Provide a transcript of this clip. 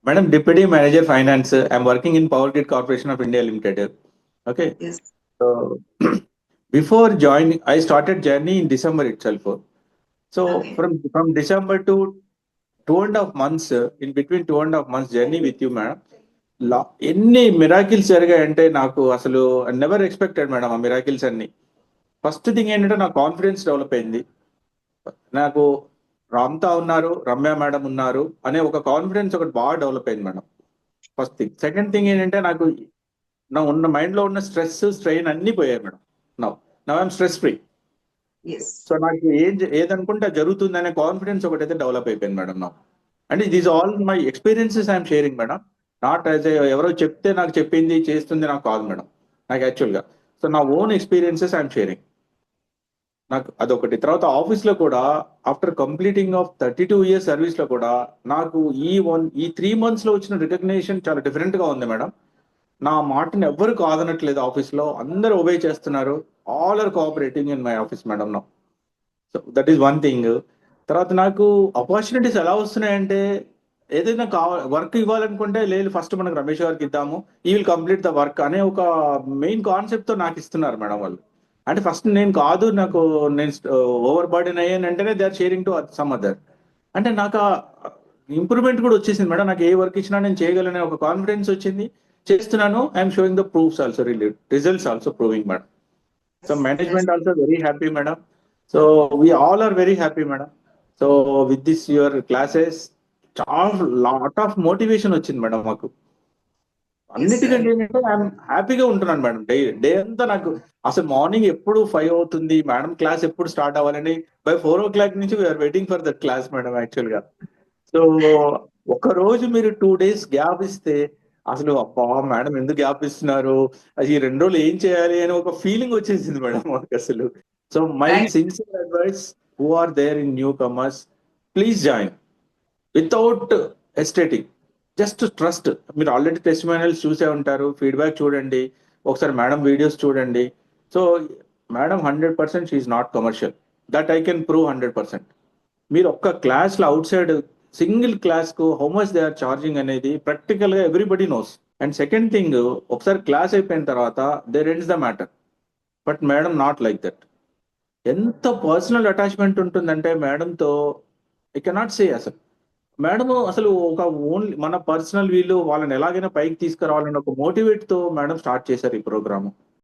Madam, Deputy Manager Finance. I'm working in Power Grid Corporation of India Limited. Okay. Yes. So before joining, I started journey in December itself. So Okay. from December to 2.5 months, in between 2.5 months journey with you, madam. ఎన్ని miracles జరిగాయంటే నాకు అసలు never expected madam ఆ miracles అన్ని. First thing ఏంటంటే నా confidence develop అయింది. నాకు రామ్తా ఉన్నారు, రమ్య మేడం ఉన్నారు అనే ఒక కాన్ఫిడెన్స్ ఒకటి బాగా డెవలప్ అయింది madam. First thing. Second thing ఏంటంటే నాకు నా ఉన్న మైండ్ లో ఉన్న స్ట్రెస్ స్ట్రెయిన్ అన్ని పోయాయి madam. Now I'm stress free. Yes. So నాకు ఏదనుకుంటే జరుగుతుంది అనే కాన్ఫిడెన్స్ ఒకటైతే డెవలప్ అయిపోయింది మేడం నా. అంటే these all my experiences I'm sharing madam. Not as ఎవరో చెప్తే నాకు చెప్పింది చేస్తుంది నాకు కాదు మేడం. నాకు యాక్చువల్గా సో నా ఓన్ ఎక్స్పీరియన్సెస్ ఐఎమ్ షేరింగ్. నాకు అదొకటి. తర్వాత ఆఫీస్ లో కూడా after completing of 32 years service లో కూడా నాకు ఈ 3 months లో వచ్చిన రికగ్నిషన్ చాలా డిఫరెంట్ గా ఉంది మేడం. నా మాటని ఎవ్వరు కాదనట్లేదు ఆఫీస్ లో, అందరూ ఒబే చేస్తున్నారు. All are cooperating in my office madam నా. So that is one thing. తర్వాత నాకు ఆపర్చునిటీస్ ఎలా వస్తున్నాయంటే ఏదైనా వర్క్ ఇవ్వాలనుకుంటే లేదు ఫస్ట్ మనకు రమేష్ గారికి ఇద్దాము, ఈ విల్ కంప్లీట్ ద వర్క్ అనే ఒక మెయిన్ కాన్సెప్ట్ తో నాకు ఇస్తున్నారు మేడం వాళ్ళు. అంటే ఫస్ట్ నేను కాదు, నేను ఓవర్ బర్డెన్ అయ్యాను అంటేనే they are sharing to some other. అంటే నాకు ఇంప్రూవ్మెంట్ కూడా వచ్చేసింది మేడం. నాకు ఏ వర్క్ ఇచ్చినా నేను చేయగలనే ఒక కాన్ఫిడెన్స్ వచ్చింది. చేస్తున్నాను. I'm showing the proofs also, results also proving madam. So management also very happy madam. So we all are very happy madam. So with this your classes చాలా lot of motivation వచ్చింది madam మాకు. అన్నిటికంటే ఏంటంటే I'm హ్యాపీగా ఉంటున్నాను madam. Day అంతా నాకు అసలు మార్నింగ్ ఎప్పుడు 5 అవుతుంది మేడం, క్లాస్ ఎప్పుడు స్టార్ట్ అవ్వాలని బై 4 o'clock నుంచి we are waiting for that class madam actual గా. సో ఒక రోజు మీరు 2 days గ్యాప్ ఇస్తే అసలు అబ్బా మేడం ఎందుకు గ్యాప్ ఇస్తున్నారు, అది ఈ 2 రోజులు ఏం చేయాలి అని ఒక ఫీలింగ్ వచ్చేసింది మేడం మాకు అసలు. So my sincere advice who are there in newcomers, please join without hesitating. Just trust. మీరు ఆల్రెడీ టెస్టిమోనియల్స్ చూసే ఉంటారు, ఫీడ్బ్యాక్ చూడండి, ఒకసారి మేడం వీడియోస్ చూడండి. So madam 100% she not commercial, that I can prove 100%. మీరు ఒక్క క్లాస్ లో outside single class కు how much they are charging అనేది ప్రాక్టికల్ గా everybody knows. And second thing, ఒకసారి క్లాస్ అయిపోయిన తర్వాత there ends the matter. But madam not like that. ఎంత పర్సనల్ అటాచ్మెంట్ ఉంటుందంటే మేడంతో ఐ కెనాట్ సే. అసలు మేడం అసలు ఒక ఓన్లీ మన పర్సనల్ వీళ్ళు వాళ్ళని ఎలాగైనా పైకి తీసుకురావాలని ఒక మోటివేట్ తో మేడం స్టార్ట్ చేశారు ఈ ప్రోగ్రామ్.